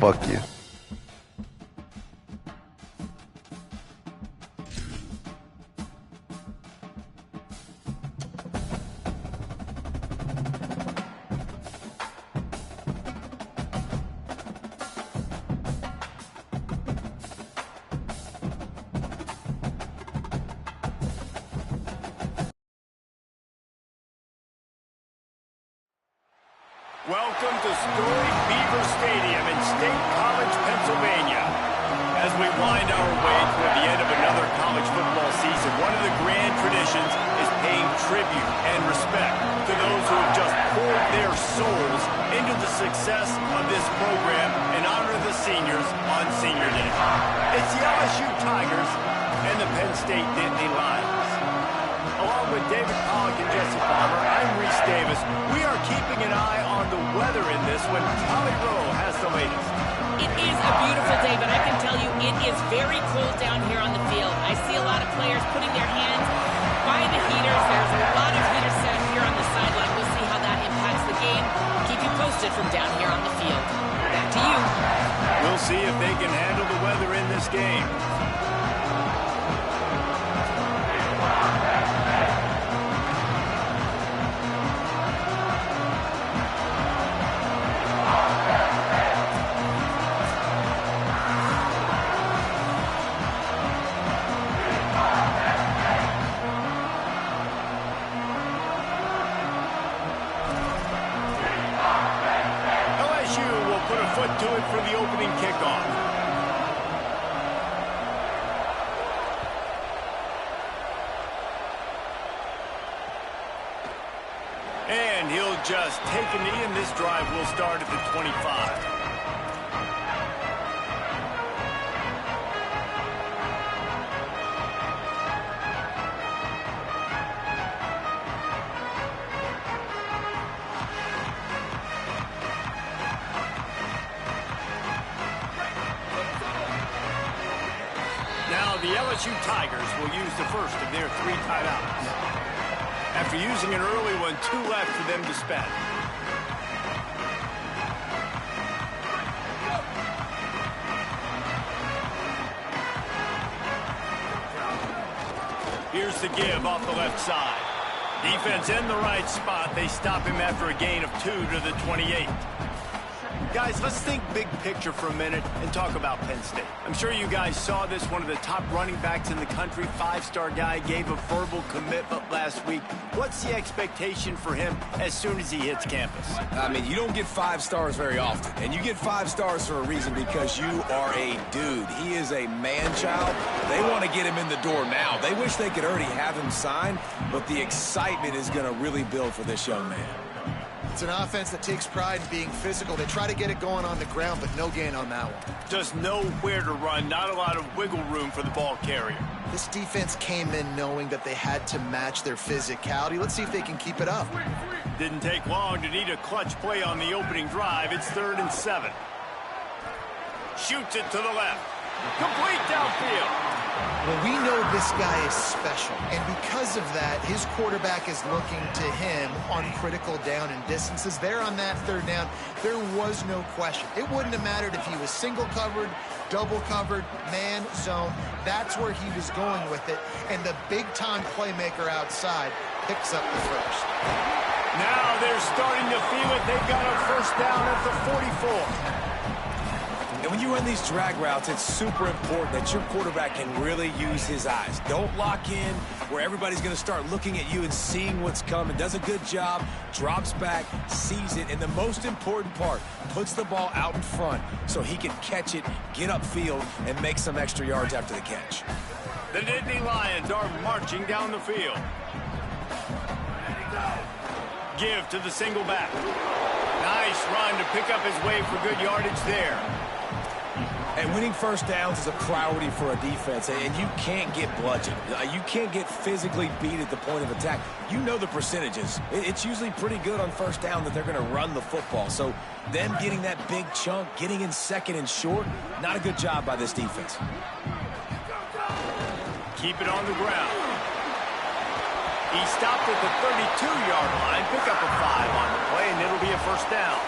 Fuck you. Welcome to storied Beaver Stadium in State College, Pennsylvania. As we wind our way toward the end of another college football season, one of the grand traditions is paying tribute and respect to those who have just poured their souls into the success of this program and honor the seniors on Senior Day. It's the LSU Tigers and the Penn State Nittany Lions. Along with David Pollock and Jesse Palmer, I'm Reese Davis. We are keeping an eye on the weather in this when Tommy Rowe has the latest. It is a beautiful day, but I can tell you it is very cold down here on the field. I see a lot of players putting their hands by the heaters. There's a lot of heaters set here on the sideline. We'll see how that impacts the game. Keep you posted from down here on the field. Back to you. We'll see if they can handle the weather in this game. To it for the opening kickoff. And he'll just take a knee, and this drive will start at the 25. The LSU Tigers will use the first of their 3 timeouts. After using an early one, 2 left for them to spend. Here's the give off the left side. Defense in the right spot. They stop him after a gain of 2 to the 28. Guys, let's think big picture for a minute and talk about Penn State. I'm sure you guys saw this. One of the top running backs in the country, 5-star guy, gave a verbal commitment last week. What's the expectation for him as soon as he hits campus? I mean, you don't get 5 stars very often. And you get 5 stars for a reason, because you are a dude. He is a man-child. They want to get him in the door now. They wish they could already have him signed, but the excitement is going to really build for this young man. It's an offense that takes pride in being physical. They try to get it going on the ground, but no gain on that one. Just know where to run, not a lot of wiggle room for the ball carrier. This defense came in knowing that they had to match their physicality. Let's see if they can keep it up. Didn't take long to need a clutch play on the opening drive. It's 3rd and 7. Shoots it to the left. Complete downfield. Well, we know this guy is special, and because of that, his quarterback is looking to him on critical down and distances. There on that 3rd down, there was no question. It wouldn't have mattered if he was single covered, double covered, man, zone. That's where he was going with it, and the big-time playmaker outside picks up the first. Now they're starting to feel it. They've got a first down at the 44. And when you run these drag routes, it's super important that your quarterback can really use his eyes. Don't lock in where everybody's going to start looking at you and seeing what's coming. Does a good job, drops back, sees it, and the most important part, puts the ball out in front so he can catch it, get upfield, and make some extra yards after the catch. The Nittany Lions are marching down the field. Give to the single back. Nice run to pick up his way for good yardage there. And winning first downs is a priority for a defense, and you can't get bludgeoned. You can't get physically beat at the point of attack. You know the percentages. It's usually pretty good on first down that they're going to run the football. So them getting that big chunk, getting in 2nd and short, not a good job by this defense. Keep it on the ground. He stopped at the 32-yard line, pick up a 5 on the play, and it'll be a first down.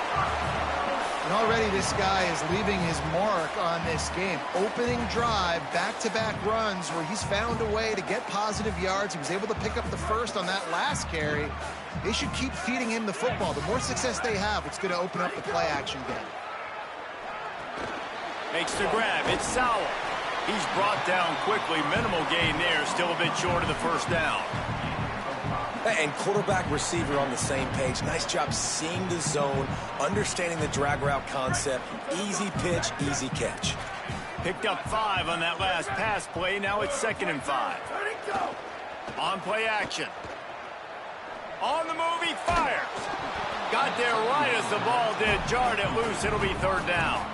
And already this guy is leaving his mark on this game. Opening drive, back-to-back runs where he's found a way to get positive yards. He was able to pick up the first on that last carry. They should keep feeding him the football. The more success they have, it's going to open up the play-action game. Makes the grab. It's Sowell. He's brought down quickly. Minimal gain there. Still a bit short of the first down. And quarterback receiver on the same page. Nice job seeing the zone, understanding the drag route concept. Easy pitch, easy catch. Picked up 5 on that last pass play. Now it's 2nd and 5. On play action. On the move, he fires. Got there right as the ball did. Jarred it loose. It'll be 3rd down.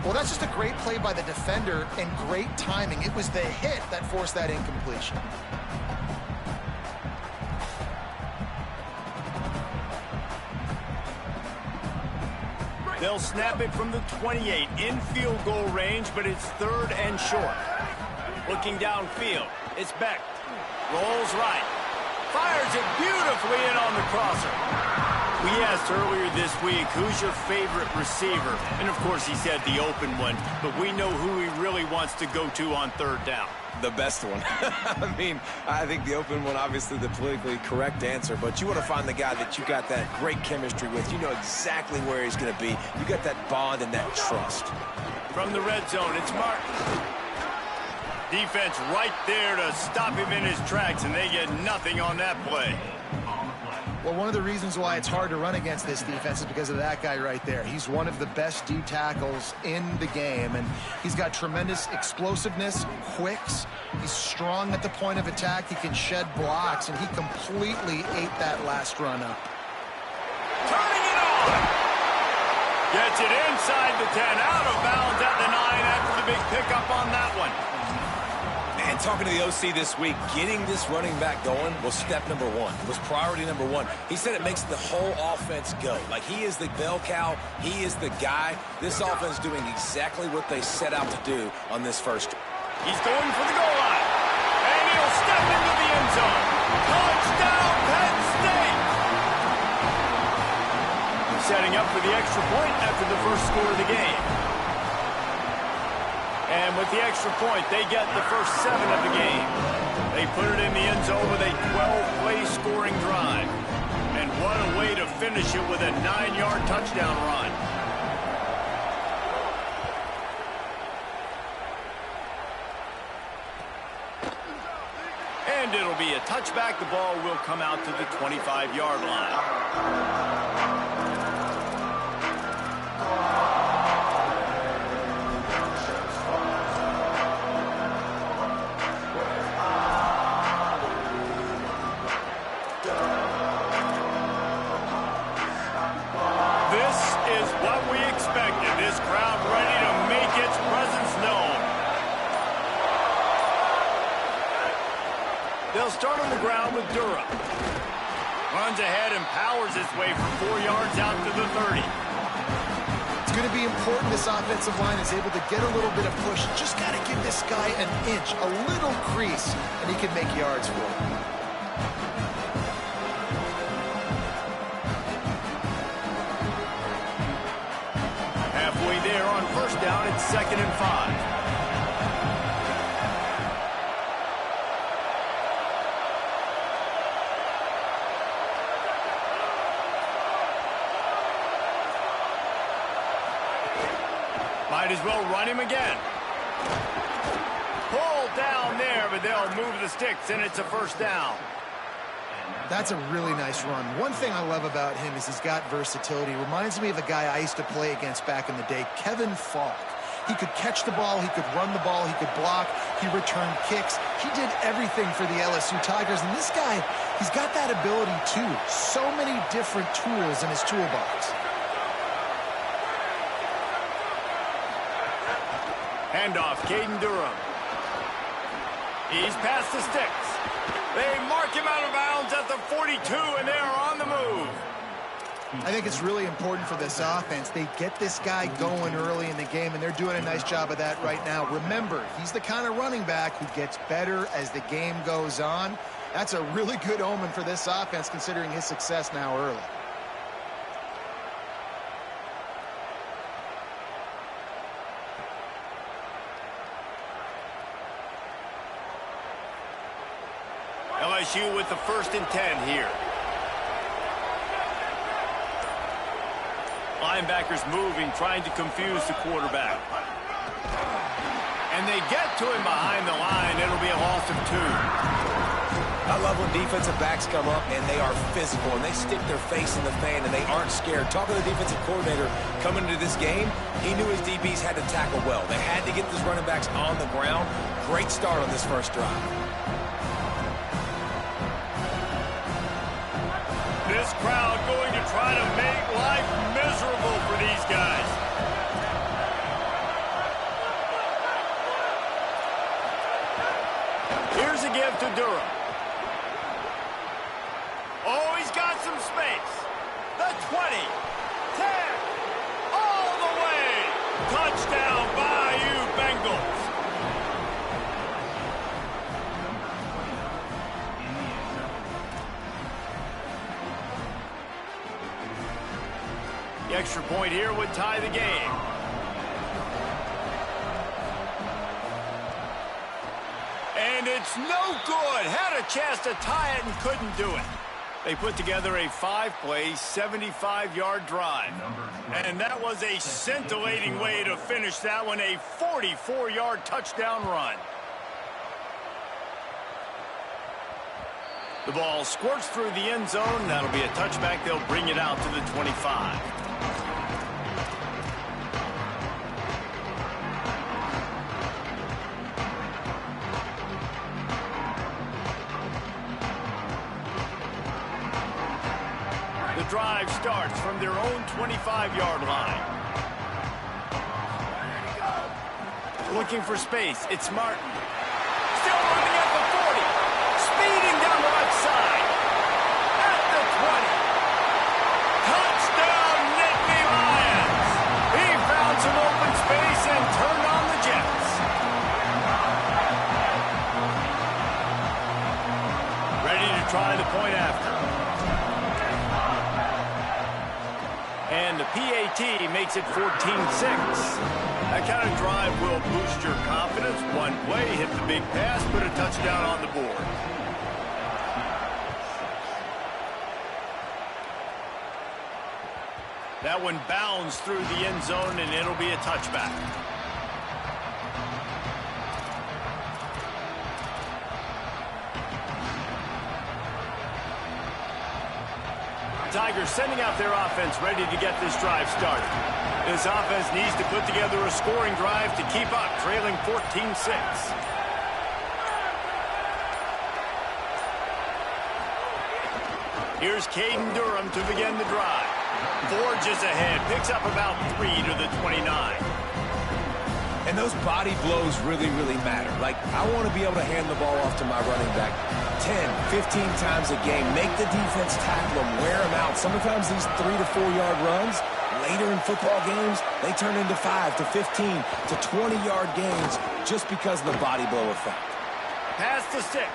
Well, that's just a great play by the defender and great timing. It was the hit that forced that incompletion. They'll snap it from the 28 in field goal range, but it's 3rd and short. Looking downfield, it's Beck. Rolls right. Fires it beautifully in on the crosser. We asked earlier this week, who's your favorite receiver? And, of course, he said the open one, but we know who he really wants to go to on 3rd down. The best one. I mean, I think the open one, obviously the politically correct answer, but you want to find the guy that you got that great chemistry with. You know exactly where he's going to be. You got that bond and that trust. From the red zone, it's Martin. Defense right there to stop him in his tracks, and they get nothing on that play. Well, one of the reasons why it's hard to run against this defense is because of that guy right there. He's one of the best D tackles in the game, and he's got tremendous explosiveness, quicks. He's strong at the point of attack. He can shed blocks, and he completely ate that last run up. Turning it on! Gets it inside the 10, out of bounds at the 9 after the big pickup on that one. And talking to the OC this week, getting this running back going was step number 1. It was priority number 1. He said it makes the whole offense go. Like, he is the bell cow. He is the guy. This offense doing exactly what they set out to do on this first. He's going for the goal line. And he'll step into the end zone. Touchdown, Penn State! Setting up for the extra point after the first score of the game. And with the extra point, they get the first 7 of the game. They put it in the end zone with a 12-play scoring drive. And what a way to finish it with a 9-yard touchdown run. And it'll be a touchback. The ball will come out to the 25-yard line. This crowd ready to make its presence known. They'll start on the ground with Durham. Runs ahead and powers his way for 4 yards out to the 30. It's going to be important this offensive line is able to get a little bit of push. Just got to give this guy an inch, a little crease, and he can make yards for it. Halfway there on first down, it's 2nd and 5. Might as well run him again. Pull down there, but they'll move the sticks, and it's a first down. That's a really nice run. One thing I love about him is he's got versatility. Reminds me of a guy I used to play against back in the day, Kevin Falk. He could catch the ball, he could run the ball, he could block, he returned kicks. He did everything for the LSU Tigers, and this guy, he's got that ability too. So many different tools in his toolbox. Handoff, Caden Durham. He's past the sticks. They mark him out of bounds at the 42, and they are on the move. I think it's really important for this offense. They get this guy going early in the game, and they're doing a nice job of that right now. Remember, he's the kind of running back who gets better as the game goes on. That's a really good omen for this offense, considering his success now early. LSU with the 1st and 10 here. Linebackers moving, trying to confuse the quarterback. And they get to him behind the line. It'll be a loss of 2. I love when defensive backs come up and they are physical and they stick their face in the fan and they aren't scared. Talking to the defensive coordinator coming into this game, he knew his DBs had to tackle well. They had to get these running backs on the ground. Great start on this first drive. This crowd going to try to make life miserable for these guys. Here's a give to Durham. Oh, he's got some space. The 20, 10, all the way. Touchdown, Bayou Bengals. The extra point here would tie the game. And it's no good. Had a chance to tie it and couldn't do it. They put together a 5-play, 75-yard drive. And that was a scintillating way to finish that one, a 44-yard touchdown run. The ball squirts through the end zone. That'll be a touchback. They'll bring it out to the 25. The drive starts from their own 25-yard line. Looking for space. It's Martin. Still running at the 40. Speeding down the left side. At the 20. Touchdown, Nittany Lions. He found some open space and turned on the Jets. Ready to try the point after. And the PAT makes it 14-6. That kind of drive will boost your confidence. One play, hit the big pass, put a touchdown on the board. That one bounds through the end zone, and it'll be a touchback. Tigers sending out their offense ready to get this drive started. This offense needs to put together a scoring drive to keep up, trailing 14-6. Here's Caden Durham to begin the drive. Forges ahead, picks up about 3 to the 29. And those body blows really, really matter. Like, I want to be able to hand the ball off to my running back 10, 15 times a game. Make the defense tackle them, wear them out. Sometimes these 3 to 4 yard runs, later in football games, they turn into 5 to 15 to 20-yard gains just because of the body blow effect. Pass to 6.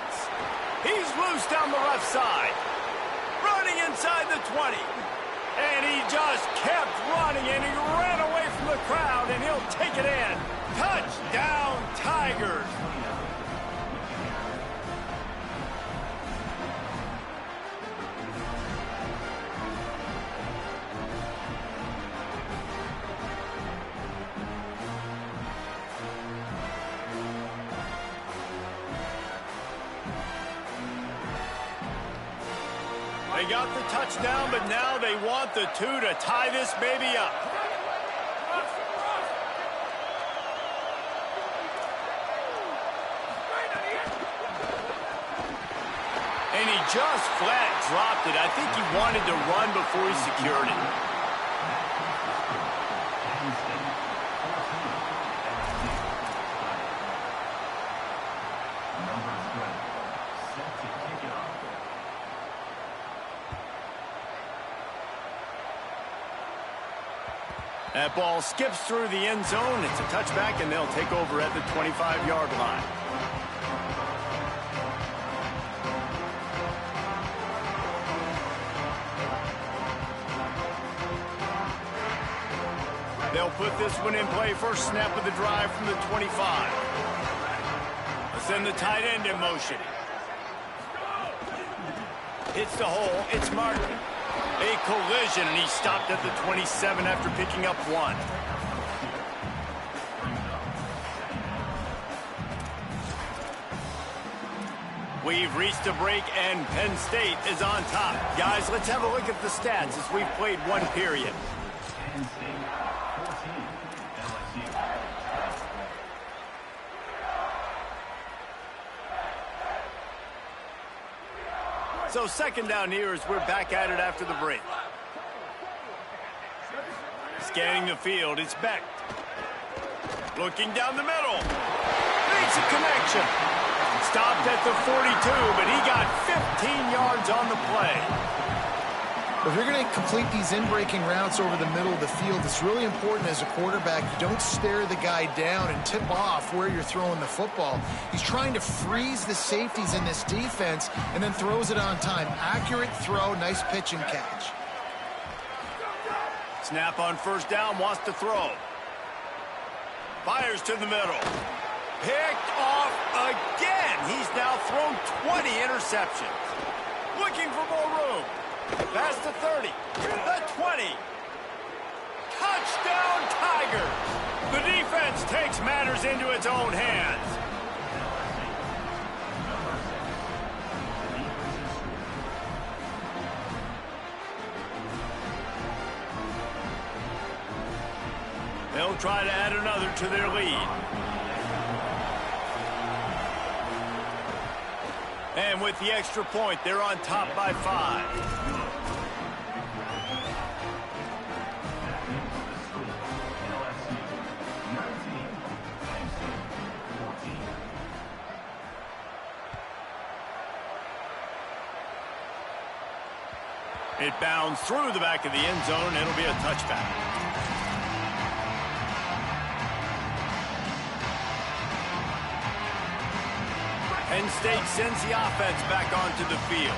He's loose down the left side. Running inside the 20. And he just kept running, and he ran away from the crowd, and he'll take it in. Touchdown, Tigers. They got the touchdown, but now they want the 2 to tie this baby up. And he just flat dropped it. I think he wanted to run before he secured it. That ball skips through the end zone. It's a touchback, and they'll take over at the 25-yard line. They'll put this one in play. First snap of the drive from the 25. Let's send the tight end in motion. Hits the hole. It's Martin. A collision, and he stopped at the 27 after picking up 1. We've reached a break, and Penn State is on top. Guys, let's have a look at the stats as we've played 1 period. Penn State 14, LSU. So second down here as we're back at it after the break. Scanning the field, it's Beck. Looking down the middle. Makes a connection. Stopped at the 42, but he got 15 yards on the play. If you're going to complete these in-breaking routes over the middle of the field, it's really important as a quarterback you don't stare the guy down and tip off where you're throwing the football. He's trying to freeze the safeties in this defense and then throws it on time. Accurate throw, nice pitch and catch. Snap on first down, wants to throw. Fires to the middle. Picked off again. He's now thrown 20 interceptions. Looking for more room. Past the 30, the 20. Touchdown, Tigers. The defense takes matters into its own hands. They'll try to add another to their lead. And with the extra point, they're on top by 5. It bounds through the back of the end zone. It'll be a touchback. Penn State sends the offense back onto the field.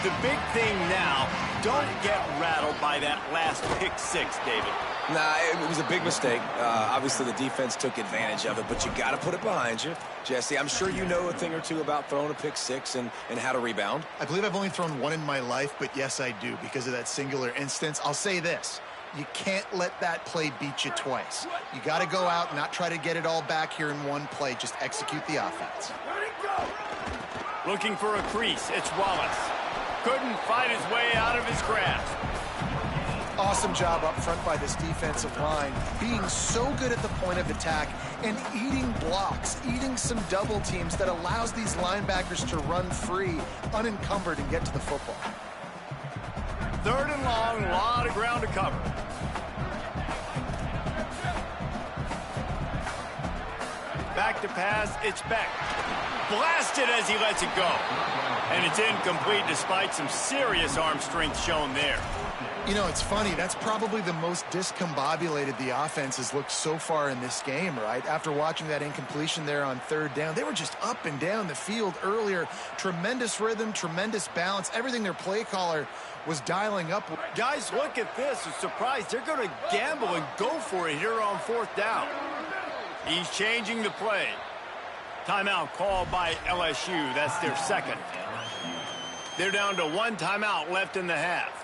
The big thing now, don't get rattled by that last pick 6, David. Nah, it was a big mistake. Obviously, the defense took advantage of it, but you got to put it behind you. Jesse, I'm sure you know a thing or two about throwing a pick 6 and how to rebound. I believe I've only thrown 1 in my life, but yes, I do because of that singular instance. I'll say this. You can't let that play beat you twice. You got to go out and not try to get it all back here in one play. Just execute the offense. Looking for a crease. It's Wallace. Couldn't fight his way out of his grasp. Awesome job up front by this defensive line, being so good at the point of attack and eating blocks, eating some double teams that allows these linebackers to run free, unencumbered, and get to the football. 3rd and long, a lot of ground to cover. Back to pass, it's Beck. Blasted as he lets it go. And it's incomplete despite some serious arm strength shown there. You know, it's funny. That's probably the most discombobulated the offense has looked so far in this game, right? After watching that incompletion there on 3rd down, they were just up and down the field earlier. Tremendous rhythm, tremendous balance. Everything their play caller was dialing up. Guys, look at this. I'm surprised. They're going to gamble and go for it here on 4th down. He's changing the play. Timeout called by LSU. That's their 2nd. They're down to 1 timeout left in the half.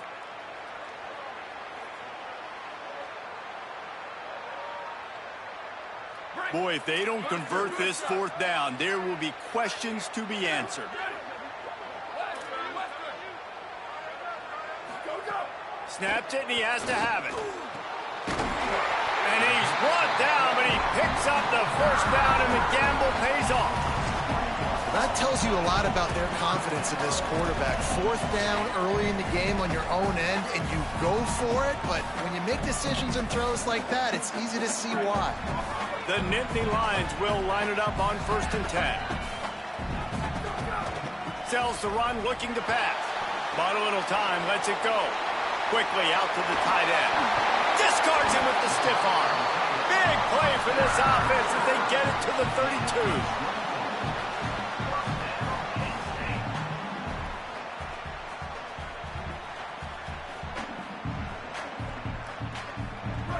Boy, if they don't convert this 4th down, there will be questions to be answered. Snapped it, and he has to have it. And he's brought down, but he picks up the 1st down, and the gamble pays off. That tells you a lot about their confidence in this quarterback. 4th down early in the game on your own end, and you go for it, but when you make decisions and throws like that, it's easy to see why. The Nittany Lions will line it up on 1st and 10. Sells the run, looking to pass. Bought a little time, lets it go. Quickly out to the tight end. Discards him with the stiff arm. Big play for this offense as they get it to the 32.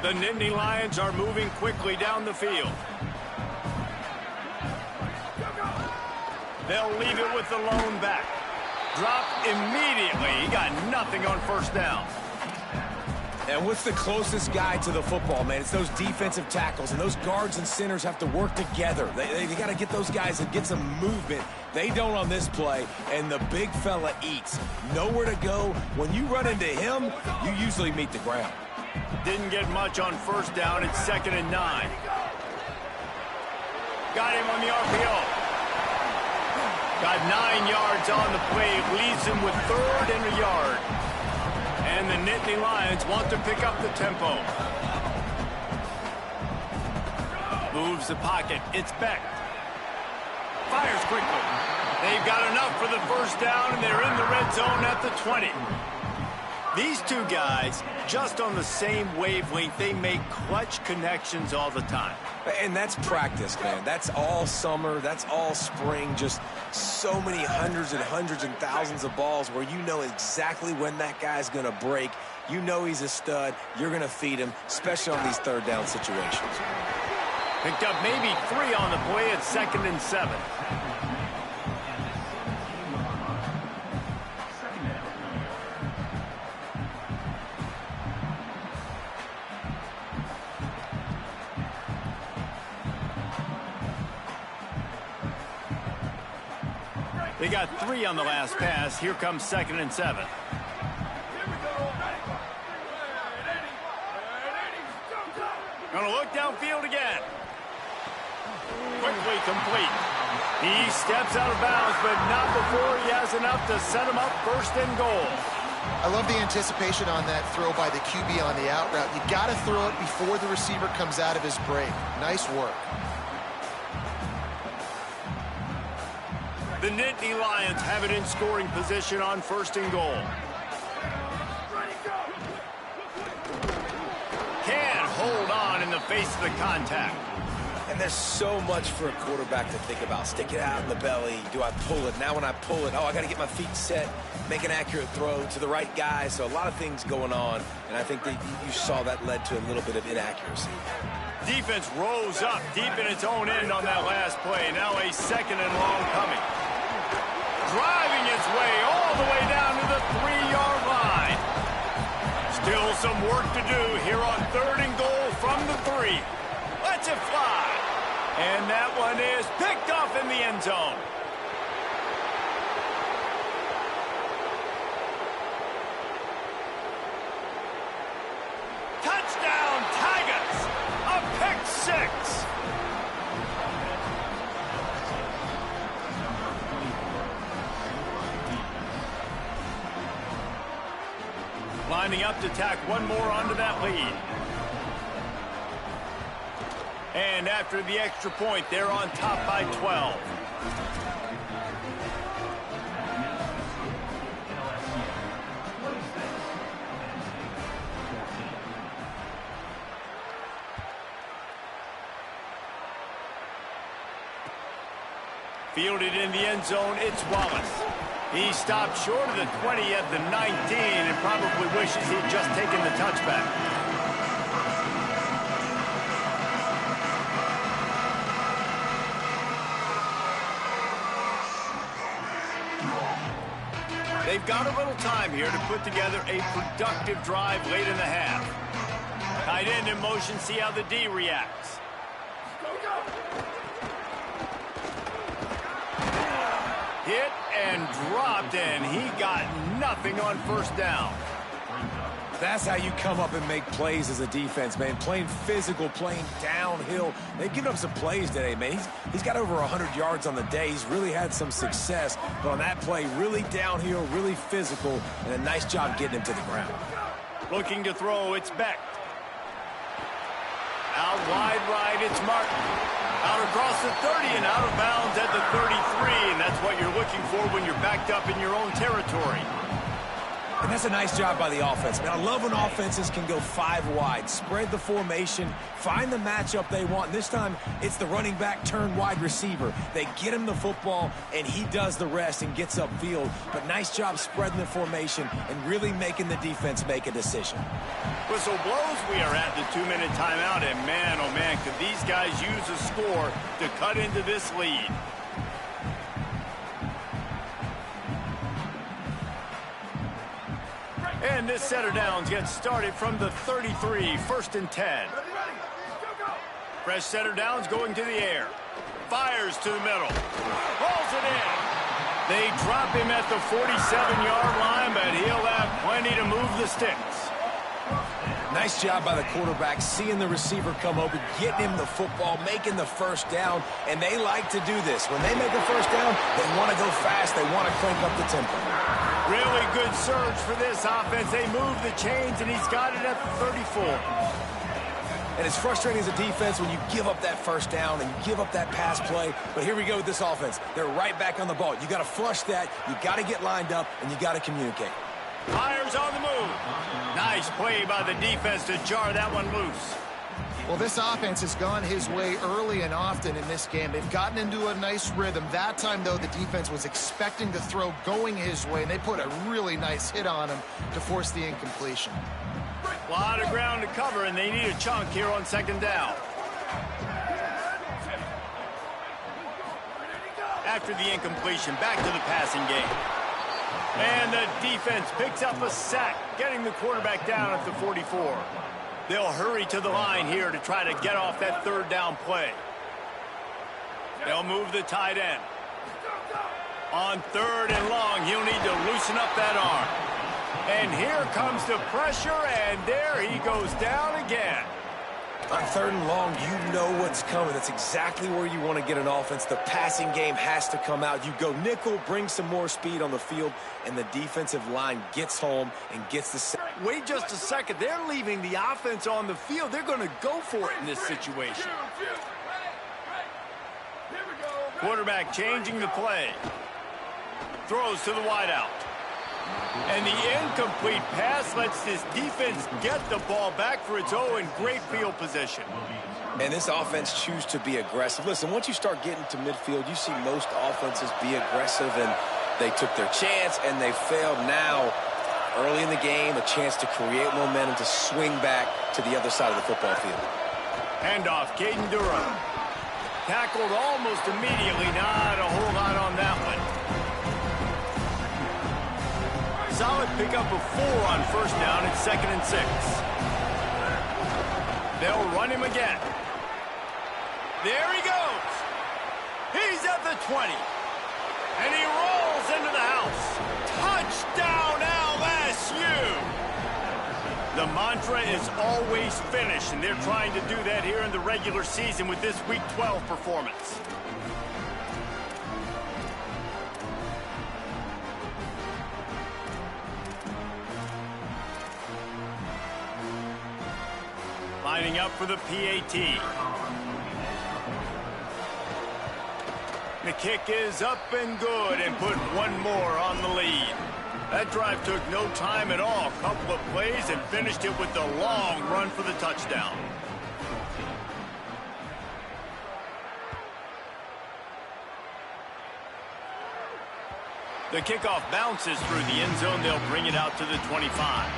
The Nittany Lions are moving quickly down the field. They'll leave it with the lone back. Dropped immediately. He got nothing on first down. And what's the closest guy to the football, man? It's those defensive tackles, and those guards and centers have to work together. They got to get those guys and get some movement. They don't on this play, and the big fella eats. Nowhere to go. When you run into him, you usually meet the ground. Didn't get much on first down. It's 2nd and 9. Got him on the RPO. Got 9 yards on the play. It leaves him with 3rd and a yard. And the Nittany Lions want to pick up the tempo. Moves the pocket. It's Beck. Fires quickly. They've got enough for the first down, and they're in the red zone at the 20. These two guys, just on the same wavelength, they make clutch connections all the time. And that's practice, man. That's all summer. That's all spring. Just so many hundreds and hundreds and thousands of balls where you know exactly when that guy's going to break. You know he's a stud. You're going to feed him, especially on these 3rd down situations. Picked up maybe 3 on the play at 2nd and 7. They got 3 on the last pass. Here comes 2nd and 7. Gonna look downfield again. Quickly complete. He steps out of bounds, but not before he has enough to set him up 1st and goal. I love the anticipation on that throw by the QB on the out route. You got to throw it before the receiver comes out of his break. Nice work. The Nittany Lions have it in scoring position on 1st and goal. Can't hold on in the face of the contact. And there's so much for a quarterback to think about. Stick it out in the belly. Do I pull it? Now when I pull it, I got to get my feet set, make an accurate throw to the right guy. So a lot of things going on, and I think that you saw that led to a little bit of inaccuracy. Defense rose up deep in its own end on that last play. Now a 2nd and long coming. Driving its way all the way down to the 3-yard line. Still some work to do here on 3rd and goal from the 3. Let's it fly. And that one is picked off in the end zone. Touchdown, Tigers! A pick 6. Lining up to tack one more onto that lead. And after the extra point, they're on top by 12. Fielded in the end zone, it's Wallace. He stopped short of the 20 at the 19 and probably wishes he'd just taken the touchback. They've got a little time here to put together a productive drive late in the half. Tight end in motion, see how the D reacts. Hit and dropped, and he got nothing on first down. That's how you come up and make plays as a defense, man. Playing physical, playing downhill. They've given up some plays today, man. He's got over 100 yards on the day. He's really had some success. But on that play, really downhill, really physical, and a nice job getting him to the ground. Looking to throw, it's Beck. Out wide right, it's Martin. Out across the 30 and out of bounds at the 33, and that's what you're looking for when you're backed up in your own territory. And that's a nice job by the offense, man. I love when offenses can go 5 wide, spread the formation, find the matchup they want. And this time, it's the running back turned wide receiver. They get him the football, and he does the rest and gets upfield. But nice job spreading the formation and really making the defense make a decision. Whistle blows, we are at the 2-minute timeout, and man, oh man, could these guys use a score to cut into this lead. And this set of downs gets started from the 33, 1st and 10. Fresh set of downs going to the air. Fires to the middle. Rolls it in. They drop him at the 47-yard line, but he'll have plenty to move the sticks. Nice job by the quarterback, seeing the receiver come open, getting him the football, making the first down, and they like to do this. When they make a first down, they want to go fast. They want to crank up the tempo. Really good surge for this offense. They move the chains, and he's got it at the 34. And it's frustrating as a defense when you give up that first down and you give up that pass play. But here we go with this offense. They're right back on the ball. You got to flush that. You got to get lined up, and you got to communicate. Fires on the move. Nice play by the defense to jar that one loose. Well, this offense has gone his way early and often in this game. They've gotten into a nice rhythm. That time, though, the defense was expecting the throw going his way, and they put a really nice hit on him to force the incompletion. A lot of ground to cover, and they need a chunk here on 2nd down. After the incompletion, back to the passing game. And the defense picks up a sack, getting the quarterback down at the 44. They'll hurry to the line here to try to get off that 3rd down play. They'll move the tight end. On 3rd and long, he'll need to loosen up that arm. And here comes the pressure, and there he goes down again. On 3rd and long, you know what's coming. That's exactly where you want to get an offense. The passing game has to come out. You go nickel, bring some more speed on the field, and the defensive line gets home and gets the sack. Wait just a second. They're leaving the offense on the field. They're going to go for it in this situation. Quarterback changing the play. Throws to the wideout. And the incomplete pass lets this defense get the ball back for its own great field position. And this offense choose to be aggressive. Listen, once you start getting to midfield, you see most offenses be aggressive, and they took their chance, and they failed. Now, early in the game, a chance to create momentum, to swing back to the other side of the football field. Handoff, Caden Durham. Tackled almost immediately. Not a whole lot on that one. Solid pickup of 4 on 1st down. It's 2nd and 6. They'll run him again. There he goes. He's at the 20. And he rolls into the house. Touchdown, LSU! The mantra is always finish, and they're trying to do that here in the regular season with this Week 12 performance. Lining up for the PAT. The kick is up and good, and put one more on the lead. That drive took no time at all. A couple of plays and finished it with the long run for the touchdown. The kickoff bounces through the end zone. They'll bring it out to the 25.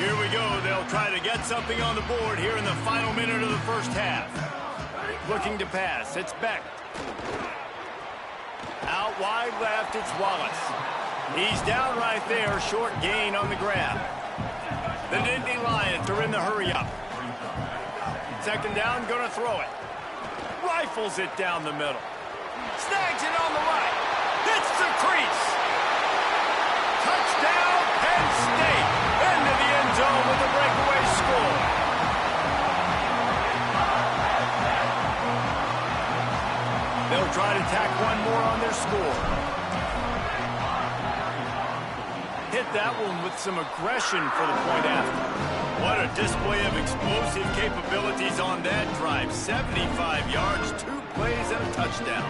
Here we go. They'll try to get something on the board here in the final minute of the 1st half. Looking to pass. It's Beck. Out wide left, it's Wallace. He's down right there. Short gain on the grab. The Nittany Lions are in the hurry-up. 2nd down, going to throw it. Rifles it down the middle. Snags it on the right. Hits the crease. Touchdown, Penn State. Into the end zone with a breakaway score. They'll try to tack one more on their score. Hit that one with some aggression for the point after. What a display of explosive capabilities on that drive. 75 yards, 2 plays, and a touchdown.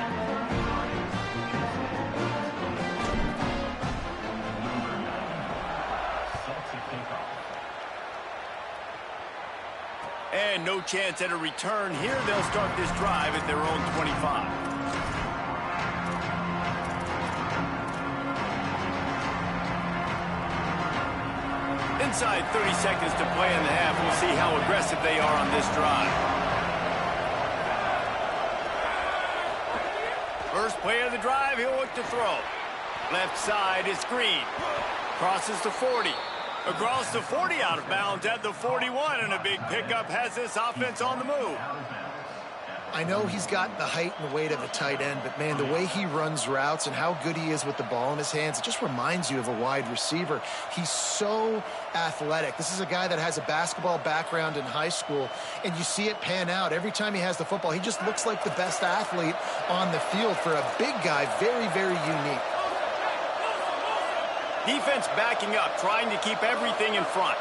And no chance at a return here. They'll start this drive at their own 25. Inside 30 seconds to play in the half. We'll see how aggressive they are on this drive. First play of the drive, he'll look to throw. Left side is Green. Crosses to 40. Across the 40, out of bounds at the 41, and a big pickup has this offense on the move. I know he's got the height and weight of a tight end, but, man, the way he runs routes and how good he is with the ball in his hands, it just reminds you of a wide receiver. He's so athletic. This is a guy that has a basketball background in high school, and you see it pan out. Every time he has the football, he just looks like the best athlete on the field. For a big guy, very, very unique. Defense backing up, trying to keep everything in front.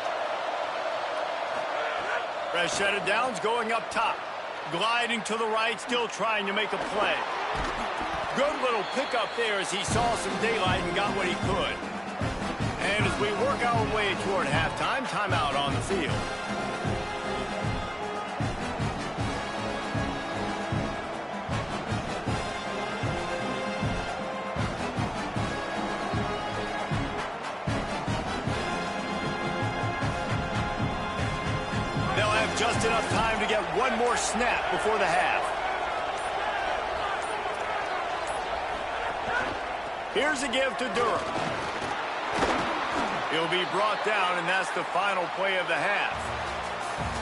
Fresh set of downs going up top. Gliding to the right, still trying to make a play. Good little pickup there as he saw some daylight and got what he could. And as we work our way toward halftime, timeout on the field. Just enough time to get one more snap before the half. Here's a give to Durham. He'll be brought down, and that's the final play of the half.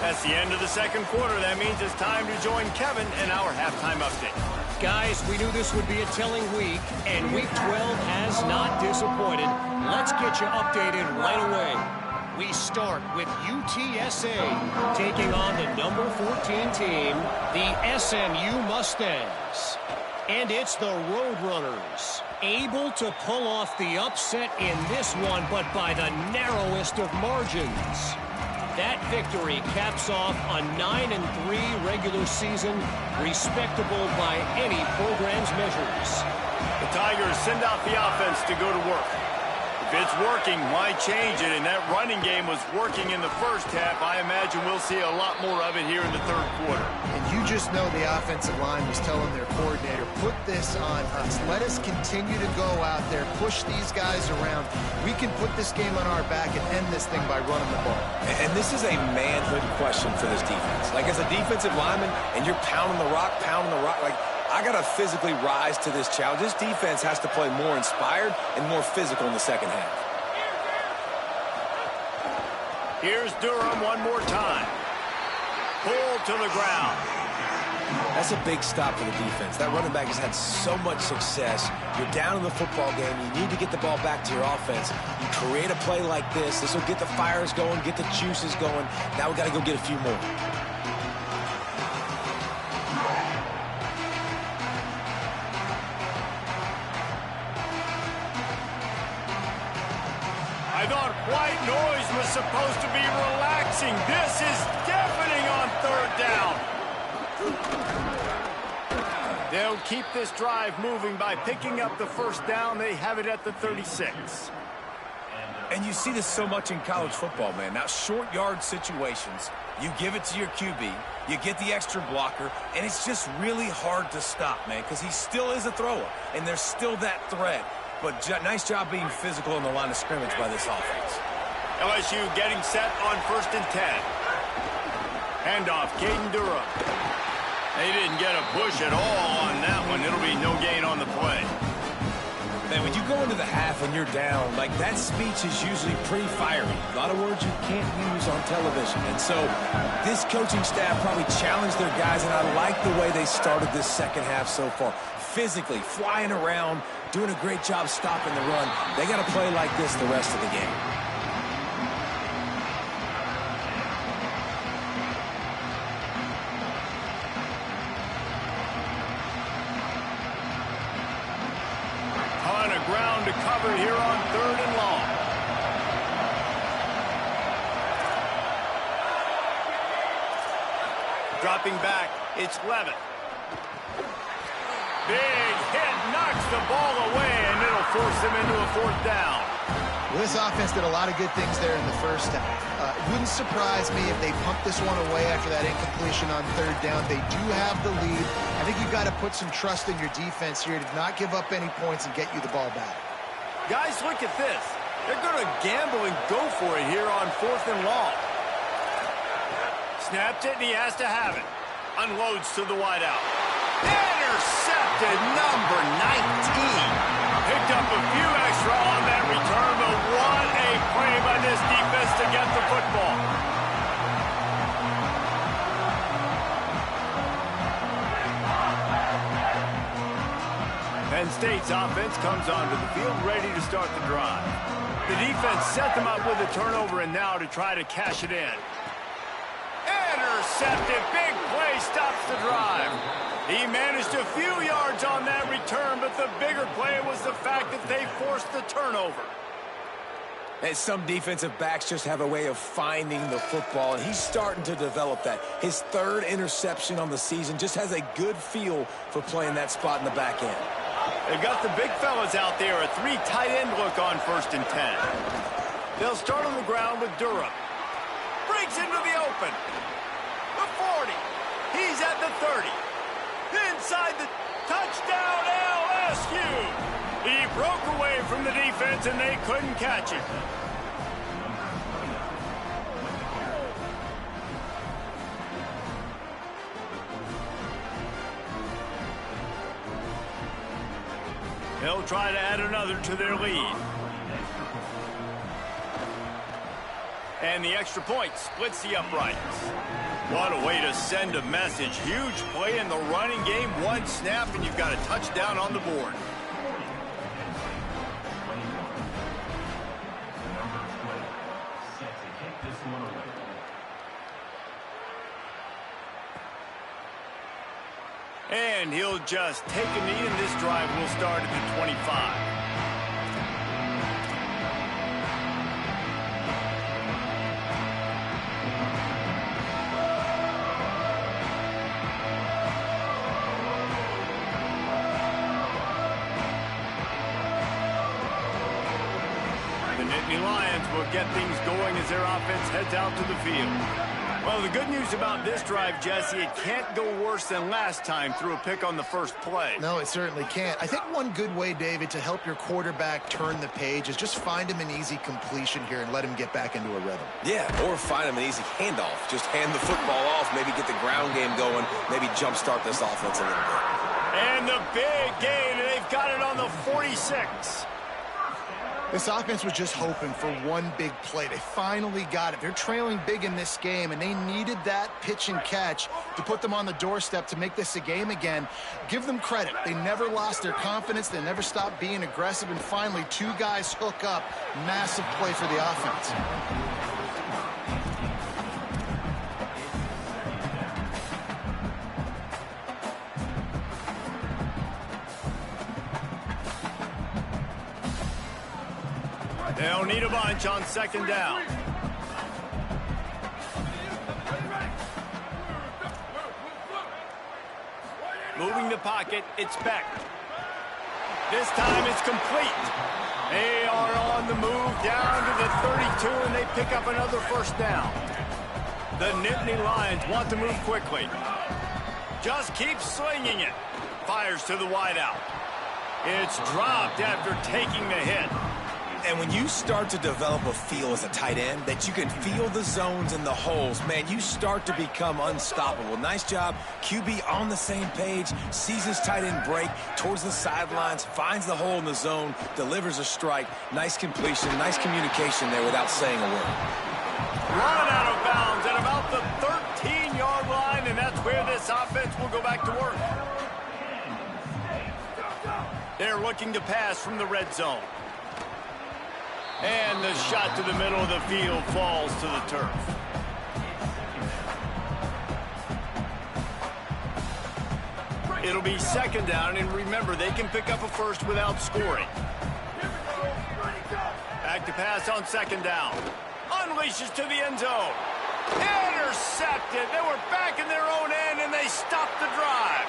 That's the end of the second quarter. That means it's time to join Kevin in our halftime update. Guys, we knew this would be a telling week, and Week 12 has not disappointed. Let's get you updated right away. We start with UTSA taking on the number 14 team, the SMU Mustangs. And it's the Roadrunners, able to pull off the upset in this one, but by the narrowest of margins. That victory caps off a 9-3 regular season, respectable by any program's measures. The Tigers send out the offense to go to work. If it's working, why change it? And that running game was working in the first half. I imagine we'll see a lot more of it here in the third quarter. And you just know the offensive line was telling their coordinator, put this on us. Let us continue to go out there, push these guys around. We can put this game on our back and end this thing by running the ball. And this is a manhood question for this defense. Like, as a defensive lineman, and you're pounding the rock, like, I got to physically rise to this challenge. This defense has to play more inspired and more physical in the second half. Here's Durham one more time. Pulled to the ground. That's a big stop for the defense. That running back has had so much success. You're down in the football game. You need to get the ball back to your offense. You create a play like this. This will get the fires going, get the juices going. Now we got to go get a few more. I thought white noise was supposed to be relaxing. This is deafening on third down. They'll keep this drive moving by picking up the first down. They have it at the 36. And you see this so much in college football, man. Now, short yard situations, you give it to your QB, you get the extra blocker, and it's just really hard to stop, man, because he still is a thrower, and there's still that threat. But nice job being physical in the line of scrimmage by this offense. LSU getting set on 1st and 10. Handoff, Caden Durham. They didn't get a push at all on that one. It'll be no gain on the play. Man, when you go into the half and you're down, like, that speech is usually pretty fiery. A lot of words you can't use on television. And so this coaching staff probably challenged their guys, and I like the way they started this second half so far. Physically, flying around, doing a great job stopping the run. They got to play like this the rest of the game. Ton of ground to cover here on 3rd and long. Dropping back, it's Levitt. Big hit, knocks the ball away, and it'll force them into a 4th down. Well, this offense did a lot of good things there in the first half. It wouldn't surprise me if they pumped this one away after that incompletion on 3rd down. They do have the lead. I think you've got to put some trust in your defense here to not give up any points and get you the ball back. Guys, look at this. They're going to gamble and go for it here on 4th and long. Snaps it, and he has to have it. Unloads to the wideout. Intercepted, number 19. Picked up a few extra on that return, but what a play by this defense to get the football. Penn State's offense comes onto the field ready to start the drive. The defense set them up with a turnover and now to try to cash it in. Intercepted, big play, stops the drive. He managed a few yards on that return, but the bigger play was the fact that they forced the turnover. And some defensive backs just have a way of finding the football, and he's starting to develop that. His 3rd interception on the season, just has a good feel for playing that spot in the back end. They've got the big fellas out there, a 3 tight end look on 1st and 10. They'll start on the ground with Durham. Breaks into the open. The 40. He's at the 30. Inside the touchdown, LSU. He broke away from the defense, and they couldn't catch him. They'll try to add another to their lead. And the extra point splits the uprights. What a way to send a message. Huge play in the running game. 1 snap, and you've got a touchdown on the board. And he'll just take a knee, and this drive will start at the 25. Lions will get things going as their offense heads out to the field. Well, the good news about this drive, Jesse, it can't go worse than last time through a pick on the first play. No, it certainly can't. I think one good way, David, to help your quarterback turn the page is just find him an easy completion here and let him get back into a rhythm. Yeah, or find him an easy handoff. Just hand the football off, maybe get the ground game going, maybe jumpstart this offense a little bit. And the big gain, and they've got it on the 46. This offense was just hoping for one big play. They finally got it. They're trailing big in this game, and they needed that pitch and catch to put them on the doorstep to make this a game again. Give them credit. They never lost their confidence. They never stopped being aggressive, and finally 2 guys hook up. Massive play for the offense. They'll need a bunch on 2nd down. Moving the pocket, it's Beck. This time it's complete. They are on the move down to the 32, and they pick up another 1st down. The Nittany Lions want to move quickly. Just keep slinging it. Fires to the wideout. It's dropped after taking the hit. And when you start to develop a feel as a tight end that you can feel the zones and the holes, man, you start to become unstoppable. Nice job. QB on the same page, sees his tight end break towards the sidelines, finds the hole in the zone, delivers a strike. Nice completion, nice communication there without saying a word. Run out of bounds at about the 13-yard line, and that's where this offense will go back to work. They're looking to pass from the red zone. And the shot to the middle of the field falls to the turf. It'll be 2nd down, and remember, they can pick up a first without scoring. Back to pass on 2nd down. Unleashes to the end zone. Intercepted. They were back in their own end, and they stopped the drive.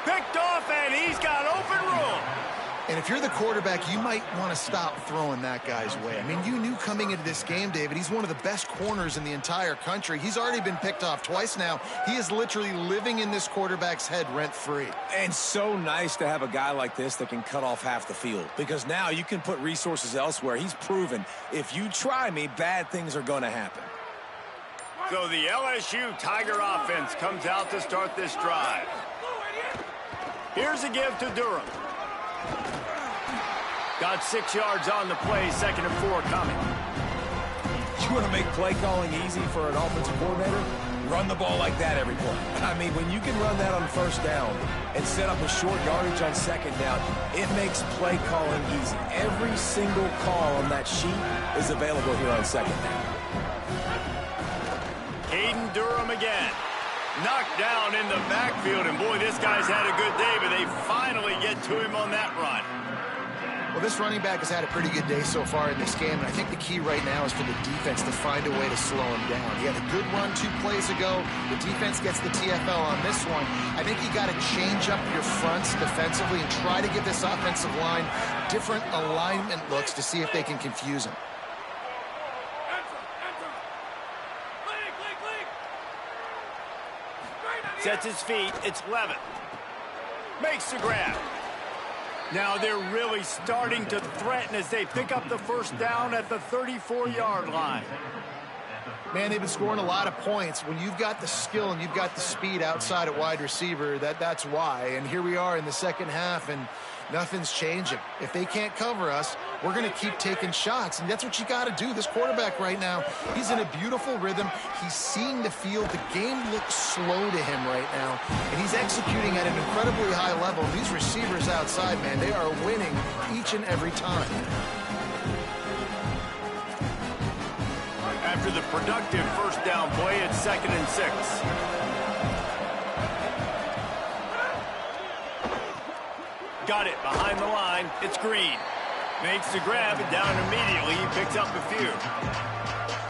Picked off, and he's got open room. And if you're the quarterback, you might want to stop throwing that guy's way. I mean, you knew coming into this game, David, he's one of the best corners in the entire country. He's already been picked off twice now. He is literally living in this quarterback's head rent-free. And so nice to have a guy like this that can cut off half the field, because now you can put resources elsewhere. He's proven if you try me, bad things are going to happen. So the LSU Tiger offense comes out to start this drive. Here's a give to Durham. Got 6 yards on the play, 2nd and 4 coming. You want to make play calling easy for an offensive coordinator? Run the ball like that every play. I mean, when you can run that on 1st down and set up a short yardage on 2nd down, it makes play calling easy. Every single call on that sheet is available here on 2nd down. Caden Durham again. Knocked down in the backfield, and boy, this guy's had a good day, but they finally get to him on that run. Well, this running back has had a pretty good day so far in this game, and I think the key right now is for the defense to find a way to slow him down. He had a good run 2 plays ago. The defense gets the TFL on this one. I think you got to change up your fronts defensively and try to give this offensive line different alignment looks to see if they can confuse him. Sets his feet. It's Levitt. Makes the grab. Now they're really starting to threaten as they pick up the 1st down at the 34-yard line. Man, they've been scoring a lot of points. When you've got the skill and you've got the speed outside at wide receiver, that's why. And here we are in the 2nd half, and nothing's changing. If they can't cover us, we're going to keep taking shots, and that's what you got to do. This quarterback right now, he's in a beautiful rhythm. He's seeing the field. The game looks slow to him right now, and he's executing at an incredibly high level. These receivers outside, man, they are winning each and every time. After the productive 1st down play, it's 2nd and 6. Got it behind the line. It's Green. Makes the grab and down immediately. He picks up a few.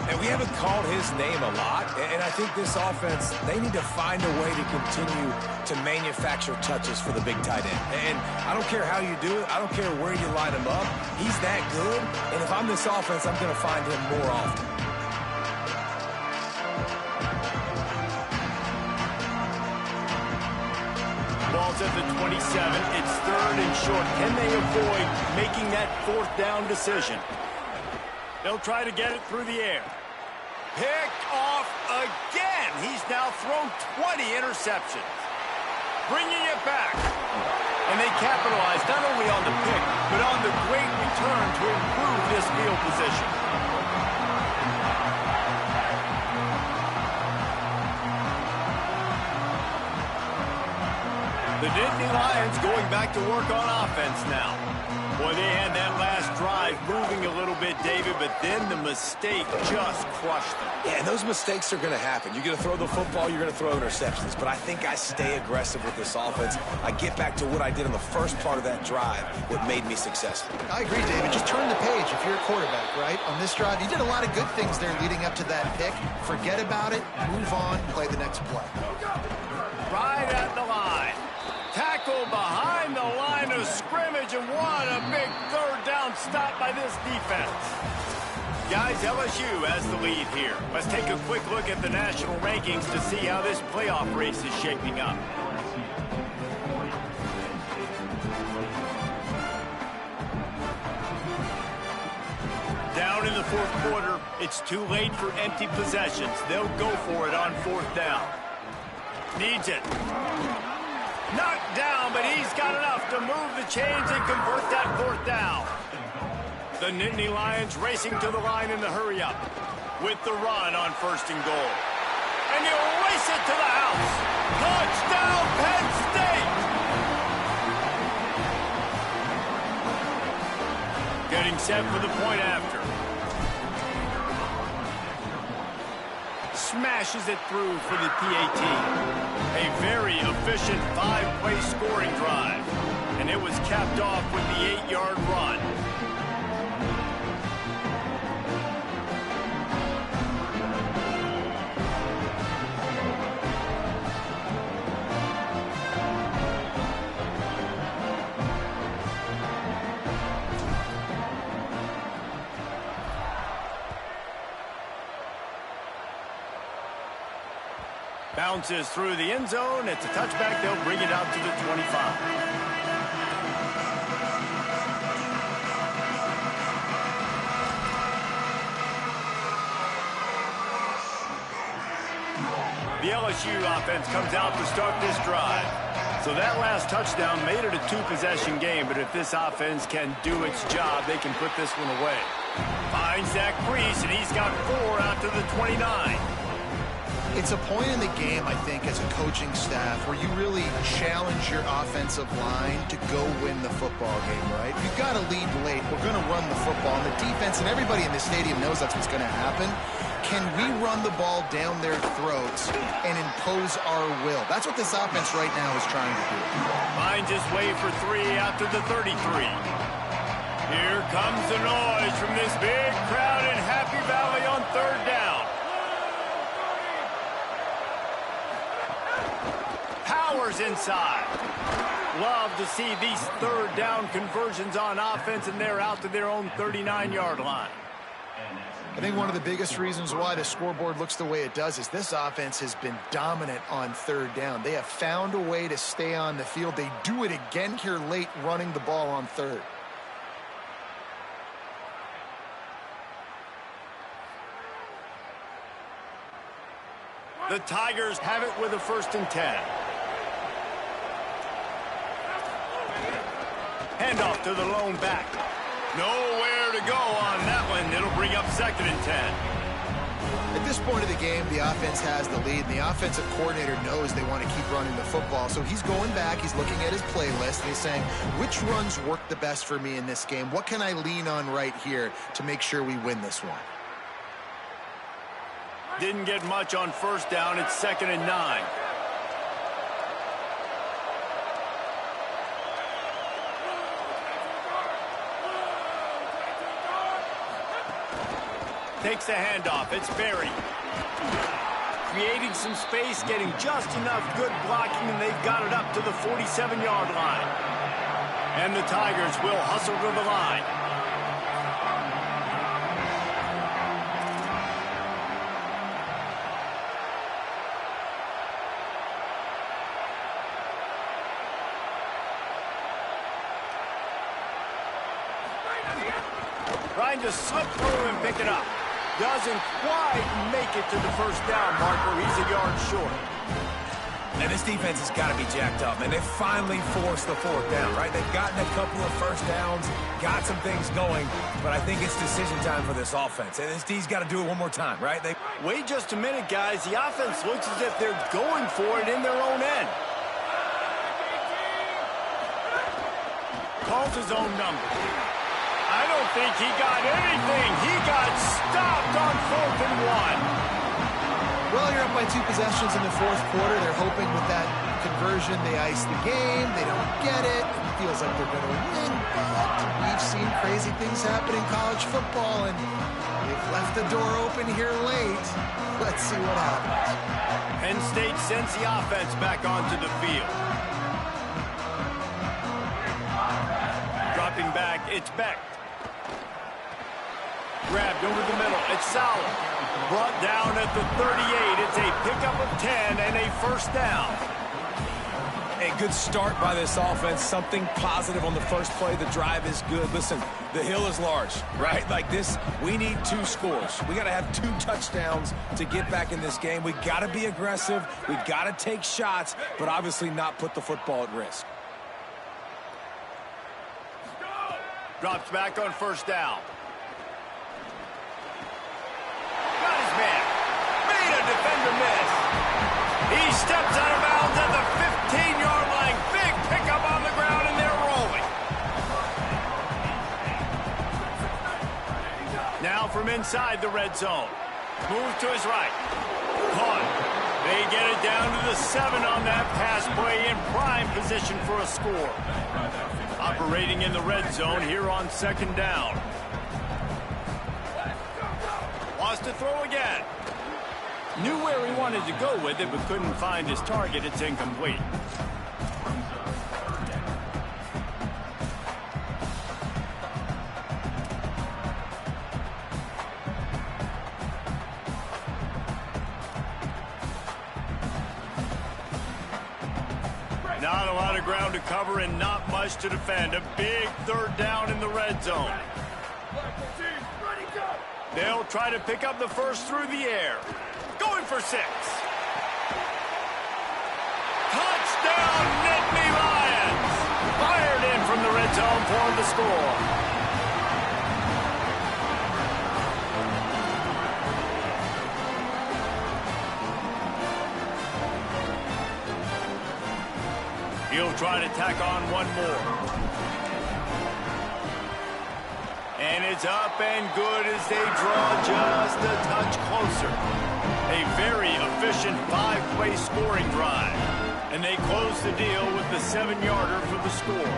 And we haven't called his name a lot, and I think this offense, they need to find a way to continue to manufacture touches for the big tight end. And I don't care how you do it. I don't care where you line him up. He's that good, and if I'm this offense, I'm going to find him more often. Ball's at the 27. It's 3rd and short. Can they avoid making that 4th down decision? They'll try to get it through the air. Picked off again. He's now thrown 20 interceptions. Bringing it back. And they capitalize not only on the pick, but on the great return to improve this field position. The Nittany Lions going back to work on offense now. Boy, they had that last drive moving a little bit, David, but then the mistake just crushed them. Yeah, and those mistakes are going to happen. You're going to throw the football, you're going to throw interceptions. But I think I stay aggressive with this offense. I get back to what I did in the first part of that drive, what made me successful. I agree, David. Just turn the page if you're a quarterback, right? On this drive, you did a lot of good things there leading up to that pick. Forget about it, move on, play the next play. Right at the line. Tackle behind the line of scrimmage, and what a big 3rd down stop by this defense. Guys, LSU has the lead here. Let's take a quick look at the national rankings to see how this playoff race is shaping up. Down in the 4th quarter, it's too late for empty possessions. They'll go for it on 4th down. Needs it. Knocked down, but he's got enough to move the chains and convert that 4th down. The Nittany Lions racing to the line in the hurry-up with the run on 1st and goal. And he'll race it to the house. Touchdown, Penn State! Getting set for the point after. Smashes it through for the PAT. A very efficient 5-play scoring drive. And it was capped off with the 8-yard run. Bounces through the end zone. It's a touchback. They'll bring it out to the 25. The LSU offense comes out to start this drive. So that last touchdown made it a two-possession game, but if this offense can do its job, they can put this one away. Finds Zach Priest, and he's got 4 out to the 29. It's a point in the game, I think, as a coaching staff where you really challenge your offensive line to go win the football game, right? You've got to lead late. We're going to run the football. And the defense and everybody in the stadium knows that's what's going to happen. Can we run the ball down their throats and impose our will? That's what this offense right now is trying to do. Finds his way for 3 out to the 33. Here comes the noise from this big crowd in Happy Valley on 3rd down. Powers inside. Love to see these 3rd down conversions on offense, and they're out to their own 39-yard line. I think one of the biggest reasons why the scoreboard looks the way it does is this offense has been dominant on 3rd down. They have found a way to stay on the field. They do it again here late, running the ball on 3rd. The Tigers have it with a 1st and 10. Handoff to the lone back. Nowhere to go on that one. It'll bring up 2nd and 10. At this point of the game, the offense has the lead, and the offensive coordinator knows they want to keep running the football. So he's going back, he's looking at his playlist, and he's saying, which runs work the best for me in this game? What can I lean on right here to make sure we win this one? Didn't get much on 1st down. It's 2nd and 9. Takes the handoff. It's Berry. Creating some space, getting just enough good blocking, and they've got it up to the 47-yard line. And the Tigers will hustle to the line. Trying to slip through and pick it up. Doesn't quite make it to the 1st down marker. He's a yard short. And this defense has got to be jacked up, and they finally forced the 4th down, right? They've gotten a couple of 1st downs, got some things going, but I think it's decision time for this offense. And this D's got to do it one more time, right? Wait just a minute, guys. The offense looks as if they're going for it in their own end. Calls his own number. I don't think he got anything. He got stopped on 4th and 1. Well, you're up by 2 possessions in the 4th quarter. They're hoping with that conversion they ice the game. They don't get it. It feels like they're going to win. But we've seen crazy things happen in college football, and they've left the door open here late. Let's see what happens. Penn State sends the offense back onto the field. Dropping back, it's Beck. Grabbed over the middle. It's Sauer. Brought down at the 38. It's a pickup of 10 and a 1st down. A good start by this offense. Something positive on the first play. The drive is good. Listen, the hill is large, right? Like this, we need 2 scores. We got to have 2 touchdowns to get back in this game. We got to be aggressive. We got to take shots, but obviously not put the football at risk. Drops back on 1st down. Got his man. Made a defender miss. He steps out of bounds at the 15-yard line. Big pickup on the ground, and they're rolling. Now from inside the red zone. Move to his right. Caught. They get it down to the 7 on that pass play, in prime position for a score. Operating in the red zone here on 2nd down. Wants to throw again. Knew where he wanted to go with it, but couldn't find his target. It's incomplete. Not a lot of ground to cover and not much to defend. A big third down in the red zone. They'll try to pick up the first through the air. Going for 6. Touchdown, Nittany Lions! Fired in from the red zone for the score. He'll try to tack on one more. And it's up and good as they draw just a touch closer. A very efficient 5-play scoring drive. And they close the deal with the 7-yarder for the score.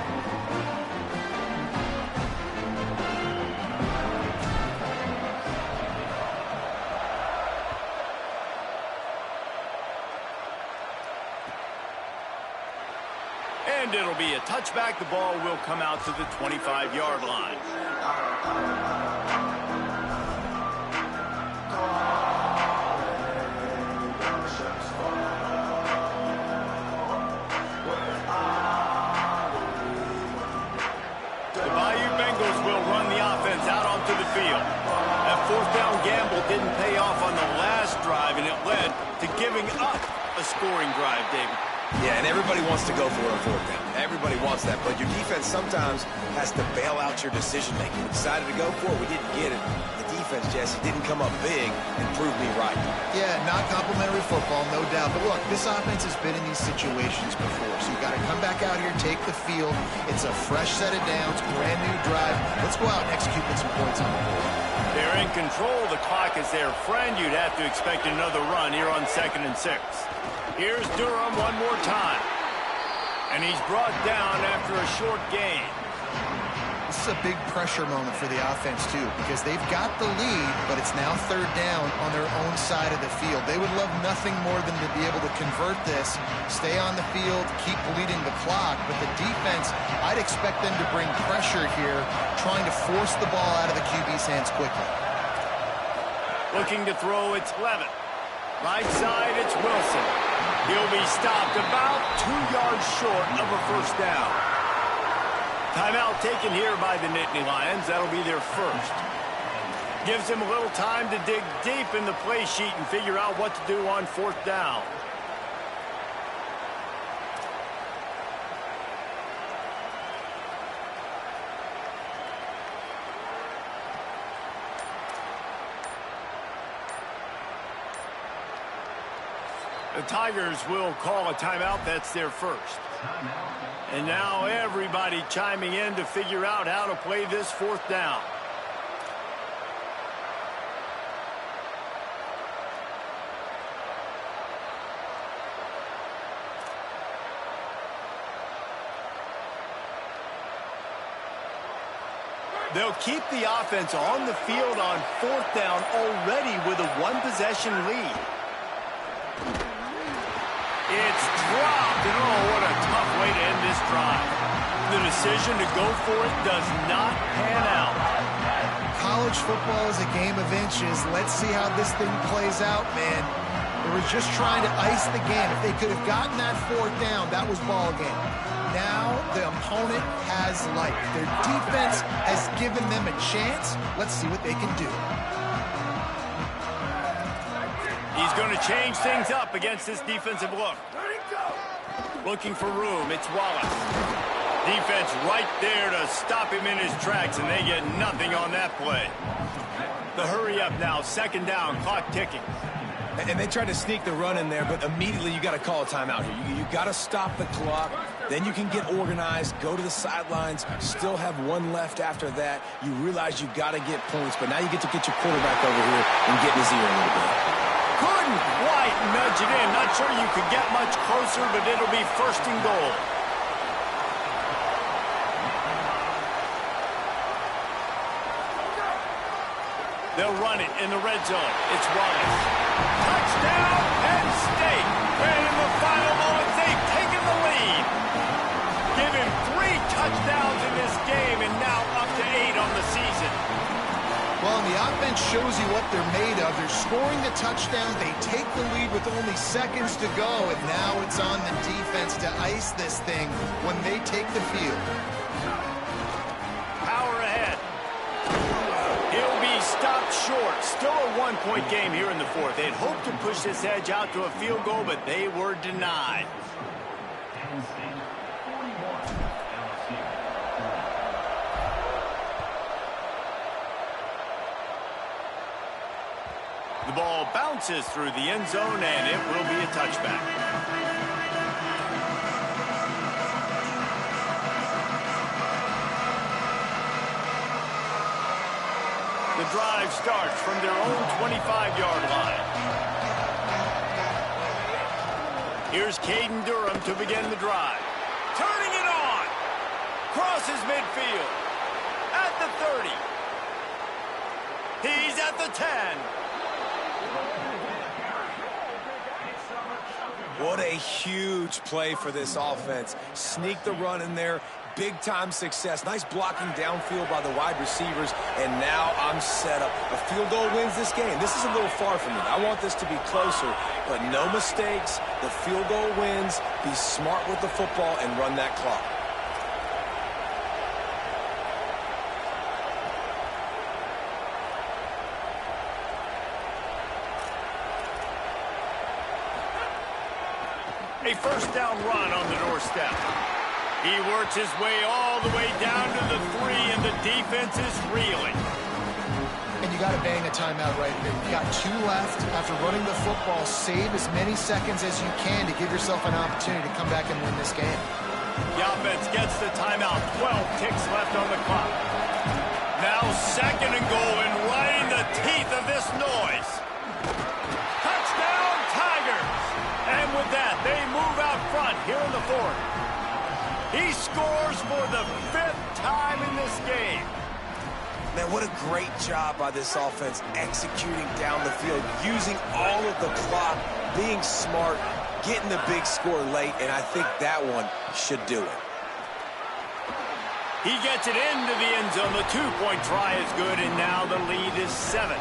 And it'll be a touchback. The ball will come out to the 25-yard line. The Bayou Bengals will run the offense out onto the field. That fourth down gamble didn't pay off on the last drive, and it led to giving up a scoring drive, David. Yeah, and everybody wants to go for it on fourth down. Everybody wants that, but your defense sometimes has to bail out your decision-making. We decided to go for it. We didn't get it. The defense, Jesse, didn't come up big and prove me right. Yeah, not complimentary football, no doubt. But look, this offense has been in these situations before, so you got to come back out here, take the field. It's a fresh set of downs, brand new drive. Let's go out and execute, get some points on the board. They're in control. The clock is their friend. You'd have to expect another run here on 2nd and 6. Here's Durham one more time. And he's brought down after a short gain. This is a big pressure moment for the offense, too, because they've got the lead, but it's now 3rd down on their own side of the field. They would love nothing more than to be able to convert this, stay on the field, keep bleeding the clock. But the defense, I'd expect them to bring pressure here, trying to force the ball out of the QB's hands quickly. Looking to throw, it's Levitt. Right side, it's Wilson. He'll be stopped about 2 yards short of a first down. Timeout taken here by the Nittany Lions. That'll be their first. Gives them a little time to dig deep in the play sheet and figure out what to do on 4th down. The Tigers will call a timeout. That's their first. And now everybody chiming in to figure out how to play this 4th down. They'll keep the offense on the field on 4th down already with a 1-possession lead. It's dropped, and oh, what a tough way to end this drive. The decision to go for it does not pan out. College football is a game of inches. Let's see how this thing plays out, man. They were just trying to ice the game. If they could have gotten that 4th down, that was ball game. Now the opponent has life. Their defense has given them a chance. Let's see what they can do. He's going to change things up against this defensive look. Looking for room, it's Wallace. Defense right there to stop him in his tracks, and they get nothing on that play. The hurry up now, 2nd down, clock ticking. And they tried to sneak the run in there, but immediately you got to call a timeout here. You got to stop the clock. Then you can get organized, go to the sidelines, still have 1 left after that. You realize you got to get points, but now you get to get your quarterback over here and get in his ear a little bit. Couldn't quite nudge it in. Not sure you could get much closer, but it'll be 1st and goal. They'll run it in the red zone. It's Wallace. Touchdown, Penn State. And in the final moments, they've taken the lead. Given 3 touchdowns in this game and now up to 8 on the season. Well, in the the offense shows you what they're made of. They're scoring the touchdown. They take the lead with only seconds to go, and now it's on the defense to ice this thing when they take the field. Power ahead. He'll be stopped short. Still a one-point game here in the fourth. They'd hoped to push this edge out to a field goal, but they were denied. Penn State 41, LSU 40. The ball bounces through the end zone, and it will be a touchback. The drive starts from their own 25-yard line. Here's Caden Durham to begin the drive. Turning it on. Crosses midfield. At the 30. He's at the 10. What a huge play for this offense. Sneak the run in there. Big-time success. Nice blocking downfield by the wide receivers. And now I'm set up. A field goal wins this game. This is a little far from me. I want this to be closer, but no mistakes. The field goal wins. Be smart with the football and run that clock. A first down run on the doorstep. He works his way all the way down to the 3, and the defense is reeling. And you got to bang a timeout right here. You got 2 left. After running the football, save as many seconds as you can to give yourself an opportunity to come back and win this game. The offense gets the timeout. 12 ticks left on the clock. Now 2nd and goal, and right in the teeth of this noise. Touchdown, Tigers! And with that, they move out front here in the 4th. He scores for the 5th time in this game. Man, what a great job by this offense executing down the field, using all of the clock, being smart, getting the big score late, and I think that one should do it. He gets it into the end zone. The 2-point try is good, and now the lead is 7.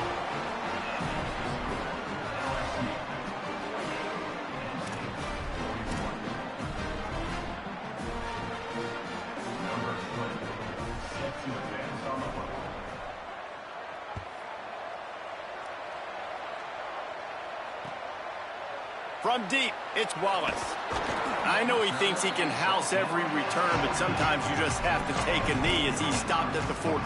From deep, it's Wallace. I know he thinks he can house every return, but sometimes you just have to take a knee as he's stopped at the 14.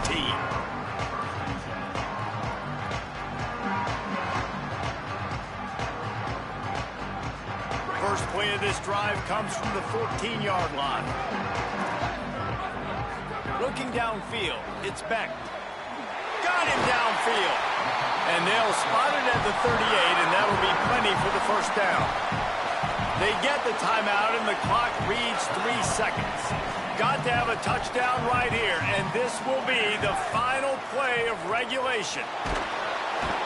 First play of this drive comes from the 14-yard line. Looking downfield, it's Beck. Got him downfield. And they'll spot it at the 38, and that'll be plenty for the first down. They get the timeout, and the clock reads 3 seconds. Got to have a touchdown right here, and this will be the final play of regulation.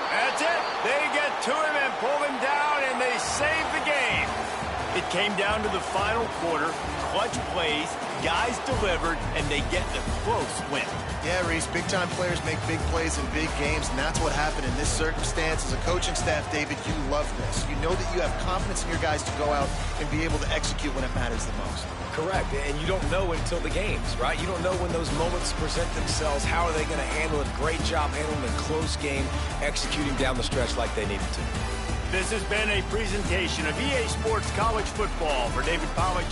That's it. They get to him and pull him down, and they save the game. It came down to the final quarter. Clutch plays, guys delivered, and they get the close win. Yeah, Reese, big-time players make big plays in big games, and that's what happened in this circumstance. As a coaching staff, David, you love this. You know that you have confidence in your guys to go out and be able to execute when it matters the most. Correct, and you don't know until the games, right? You don't know when those moments present themselves. How are they going to handle it? Great job handling a close game, executing down the stretch like they needed to. This has been a presentation of EA Sports College Football. For David Pollack,